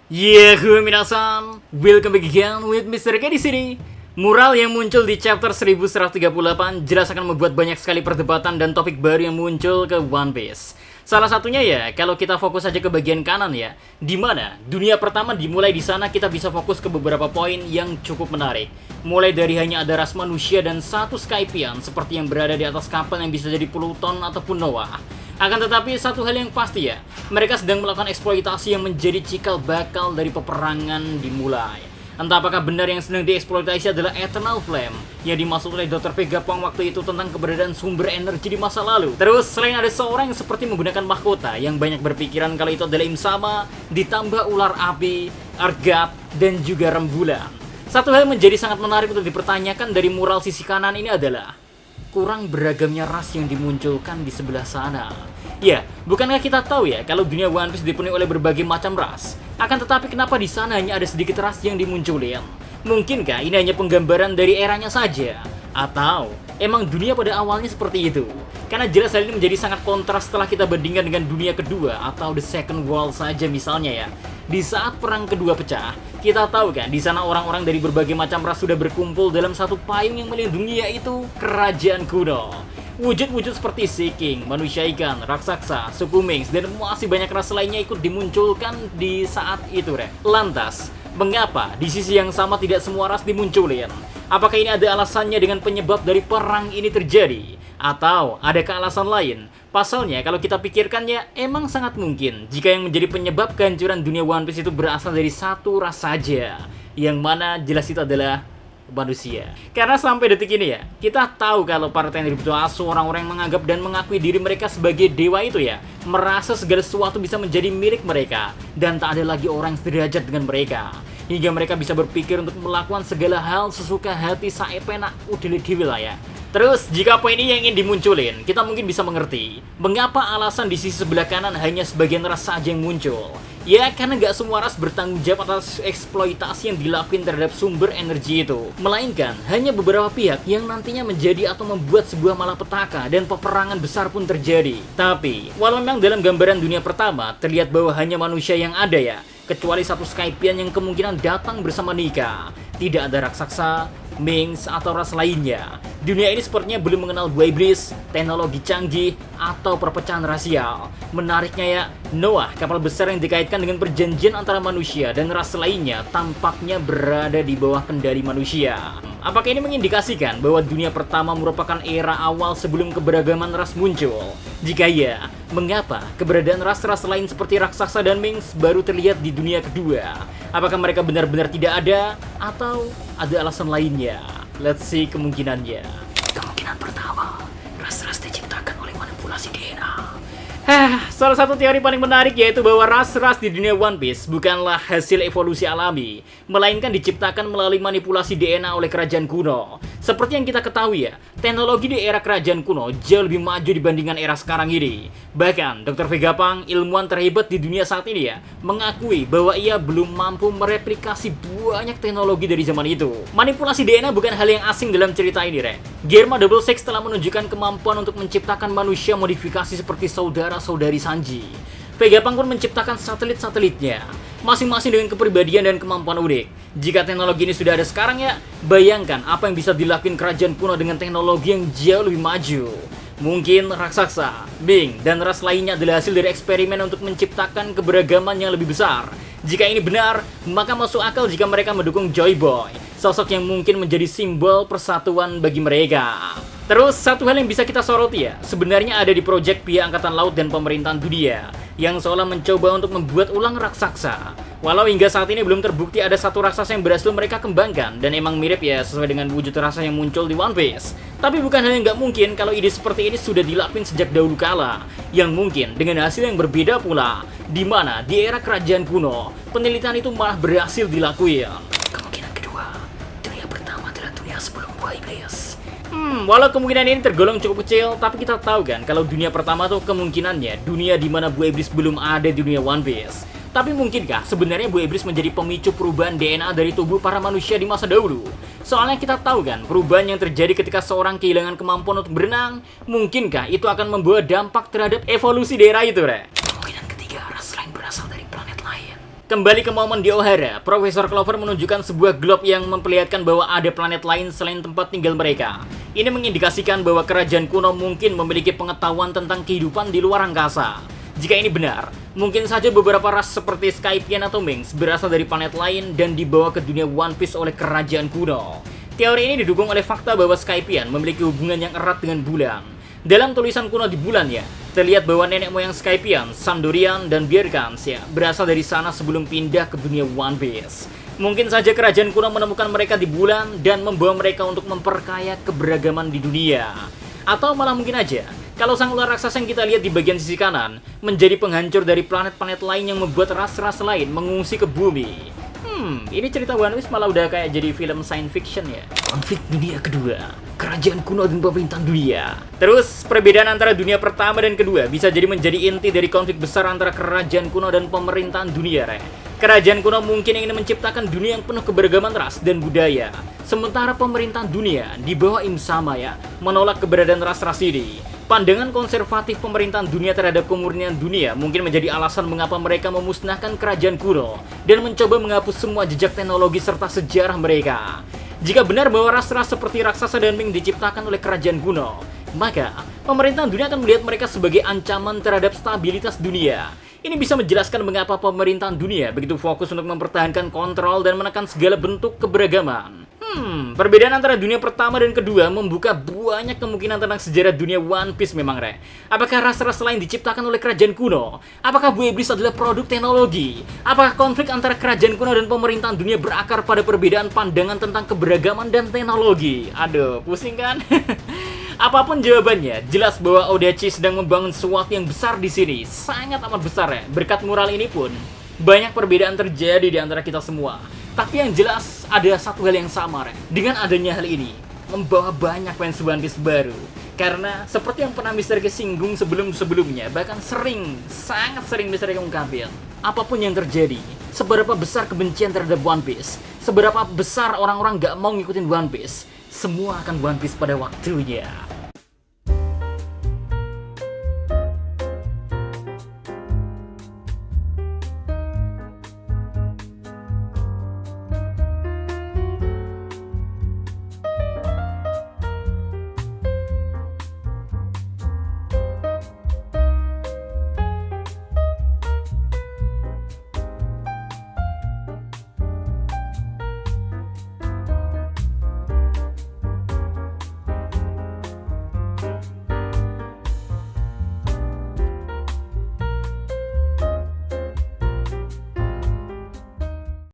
Yehu minasan, welcome back again with Mr. K di sini. Mural yang muncul di chapter 1138 jelas akan membuat banyak sekali perdebatan dan topik baru yang muncul ke One Piece. Salah satunya ya, kalau kita fokus aja ke bagian kanan ya, di mana dunia pertama dimulai di sana kita bisa fokus ke beberapa poin yang cukup menarik. Mulai dari hanya ada ras manusia dan satu Skypian seperti yang berada di atas kapal yang bisa jadi Pluton ataupun Noah. Akan tetapi satu hal yang pasti ya, mereka sedang melakukan eksploitasi yang menjadi cikal bakal dari peperangan dimulai. Entah apakah benar yang sedang dieksploitasi adalah Eternal Flame yang dimaksud oleh Dr. Vegapunk waktu itu tentang keberadaan sumber energi di masa lalu. Terus selain ada seorang yang seperti menggunakan mahkota yang banyak berpikiran kalau itu adalah Im-sama, ditambah ular api, Argat, dan juga rembulan. Satu hal menjadi sangat menarik untuk dipertanyakan dari mural sisi kanan ini adalah kurang beragamnya ras yang dimunculkan di sebelah sana. Ya, bukankah kita tahu ya kalau dunia One Piece dipenuhi oleh berbagai macam ras? Akan tetapi kenapa di sana hanya ada sedikit ras yang dimunculin? Mungkinkah ini hanya penggambaran dari eranya saja? Atau emang dunia pada awalnya seperti itu? Karena jelas hal ini menjadi sangat kontras setelah kita bandingkan dengan dunia kedua atau The Second World saja misalnya ya. Di saat perang kedua pecah, kita tahu kan di sana orang-orang dari berbagai macam ras sudah berkumpul dalam satu payung yang melindungi yaitu kerajaan kuno. Wujud-wujud seperti Sea King, manusia ikan, raksasa, suku Mings, dan masih banyak ras lainnya ikut dimunculkan di saat itu, Rek. Lantas, mengapa di sisi yang sama tidak semua ras dimunculin? Apakah ini ada alasannya dengan penyebab dari perang ini terjadi? Atau adakah alasan lain? Pasalnya, kalau kita pikirkannya, emang sangat mungkin jika yang menjadi penyebab kehancuran dunia One Piece itu berasal dari satu ras saja, yang mana jelas itu adalah manusia. Karena sampai detik ini ya, kita tahu kalau para Tenryubito Asu, orang-orang yang menganggap dan mengakui diri mereka sebagai dewa itu ya, merasa segala sesuatu bisa menjadi milik mereka, dan tak ada lagi orang yang sederajat dengan mereka. Hingga mereka bisa berpikir untuk melakukan segala hal sesuka hati saepenak udele-dewe lah ya. Terus, jika poin ini yang ingin dimunculin, kita mungkin bisa mengerti mengapa alasan di sisi sebelah kanan hanya sebagian ras saja yang muncul. Ya, karena nggak semua ras bertanggung jawab atas eksploitasi yang dilakukan terhadap sumber energi itu. Melainkan, hanya beberapa pihak yang nantinya menjadi atau membuat sebuah malapetaka dan peperangan besar pun terjadi. Tapi, walau memang dalam gambaran dunia pertama, terlihat bahwa hanya manusia yang ada ya, kecuali satu Skypian yang kemungkinan datang bersama Nika. Tidak ada raksasa, Mings, atau ras lainnya. Dunia ini sepertinya belum mengenal buah iblis, teknologi canggih, atau perpecahan rasial. Menariknya ya, Noah, kapal besar yang dikaitkan dengan perjanjian antara manusia dan ras lainnya, tampaknya berada di bawah kendali manusia. Apakah ini mengindikasikan bahwa dunia pertama merupakan era awal sebelum keberagaman ras muncul? Jika ya, mengapa keberadaan ras-ras lain seperti raksasa dan Mings baru terlihat di dunia kedua? Apakah mereka benar-benar tidak ada? Atau ada alasan lainnya? Let's see kemungkinannya. Kemungkinan pertama, ras-ras diciptakan oleh manipulasi DNA. Salah satu teori paling menarik yaitu bahwa ras-ras di dunia One Piece bukanlah hasil evolusi alami, melainkan diciptakan melalui manipulasi DNA oleh kerajaan kuno. Seperti yang kita ketahui ya, teknologi di era kerajaan kuno jauh lebih maju dibandingkan era sekarang ini. Bahkan, Dr. Vegapunk, ilmuwan terhebat di dunia saat ini ya, mengakui bahwa ia belum mampu mereplikasi banyak teknologi dari zaman itu. Manipulasi DNA bukan hal yang asing dalam cerita ini, Rek. Germa Double Six telah menunjukkan kemampuan untuk menciptakan manusia modifikasi seperti saudara-saudari Sanji. Vegapunk pun menciptakan satelit-satelitnya, masing-masing dengan kepribadian dan kemampuan unik. Jika teknologi ini sudah ada sekarang ya, bayangkan apa yang bisa dilakukan kerajaan kuno dengan teknologi yang jauh lebih maju. Mungkin raksasa, Ming, dan ras lainnya adalah hasil dari eksperimen untuk menciptakan keberagaman yang lebih besar. Jika ini benar, maka masuk akal jika mereka mendukung Joy Boy, sosok yang mungkin menjadi simbol persatuan bagi mereka. Terus, satu hal yang bisa kita soroti ya, sebenarnya ada di proyek pihak Angkatan Laut dan pemerintahan dunia, yang seolah mencoba untuk membuat ulang raksasa. Walau hingga saat ini belum terbukti ada satu raksasa yang berhasil mereka kembangkan, dan emang mirip ya sesuai dengan wujud raksasa yang muncul di One Piece. Tapi bukan hal yang nggak mungkin kalau ide seperti ini sudah dilakuin sejak dahulu kala, yang mungkin dengan hasil yang berbeda pula, di mana di era kerajaan kuno, penelitian itu malah berhasil dilakuin. Kemungkinan kedua, dunia pertama adalah dunia sebelum buah iblis. Walau kemungkinan ini tergolong cukup kecil, tapi kita tahu kan kalau dunia pertama tuh kemungkinannya dunia di mana buah iblis belum ada di dunia One Piece. Tapi mungkinkah sebenarnya buah iblis menjadi pemicu perubahan DNA dari tubuh para manusia di masa dahulu? Soalnya kita tahu kan, perubahan yang terjadi ketika seorang kehilangan kemampuan untuk berenang, mungkinkah itu akan membawa dampak terhadap evolusi daerah itu, Rek? Kemungkinan ketiga, ras lain berasal dari planet lain. Kembali ke momen di Ohara, Profesor Clover menunjukkan sebuah globe yang memperlihatkan bahwa ada planet lain selain tempat tinggal mereka. Ini mengindikasikan bahwa kerajaan kuno mungkin memiliki pengetahuan tentang kehidupan di luar angkasa. Jika ini benar, mungkin saja beberapa ras seperti Skypiea atau Minx berasal dari planet lain dan dibawa ke dunia One Piece oleh kerajaan kuno. Teori ini didukung oleh fakta bahwa Skypiea memiliki hubungan yang erat dengan bulan. Dalam tulisan kuno di bulan ya, terlihat bahwa nenek moyang Skypiea, Sandorian, dan Bjerkans ya, berasal dari sana sebelum pindah ke dunia One Piece. Mungkin saja kerajaan kuno menemukan mereka di bulan dan membawa mereka untuk memperkaya keberagaman di dunia. Atau malah mungkin aja, kalau sang ular raksasa yang kita lihat di bagian sisi kanan menjadi penghancur dari planet-planet lain yang membuat ras-ras lain mengungsi ke bumi. Ini cerita One Piece malah udah kayak jadi film science fiction ya. Konflik dunia kedua, kerajaan kuno dan pemerintahan dunia. Terus, perbedaan antara dunia pertama dan kedua bisa jadi menjadi inti dari konflik besar antara kerajaan kuno dan pemerintahan dunia, Re. Kerajaan kuno mungkin ingin menciptakan dunia yang penuh keberagaman ras dan budaya. Sementara pemerintahan dunia di bawah Im Sama ya, menolak keberadaan ras-ras ini. Pandangan konservatif pemerintahan dunia terhadap kemurnian dunia mungkin menjadi alasan mengapa mereka memusnahkan kerajaan kuno dan mencoba menghapus semua jejak teknologi serta sejarah mereka. Jika benar bahwa ras-ras seperti raksasa dan Ming diciptakan oleh kerajaan kuno, maka pemerintahan dunia akan melihat mereka sebagai ancaman terhadap stabilitas dunia. Ini bisa menjelaskan mengapa pemerintahan dunia begitu fokus untuk mempertahankan kontrol dan menekan segala bentuk keberagaman. Perbedaan antara dunia pertama dan kedua membuka banyak kemungkinan tentang sejarah dunia One Piece memang, Re. Apakah ras-ras lain diciptakan oleh kerajaan kuno? Apakah Buah Iblis adalah produk teknologi? Apakah konflik antara kerajaan kuno dan pemerintahan dunia berakar pada perbedaan pandangan tentang keberagaman dan teknologi? Aduh, pusing kan? Apapun jawabannya, jelas bahwa Odachi sedang membangun sesuatu yang besar di sini. Sangat amat besar ya. Berkat mural ini pun, banyak perbedaan terjadi di antara kita semua. Tapi yang jelas ada satu hal yang sama, Re. Dengan adanya hal ini, membawa banyak fans One Piece baru. Karena seperti yang pernah Mr. K singgung sebelum-sebelumnya, bahkan sangat sering Mr. K ungkapin, apapun yang terjadi, seberapa besar kebencian terhadap One Piece, seberapa besar orang-orang gak mau ngikutin One Piece, semua akan One Piece pada waktunya.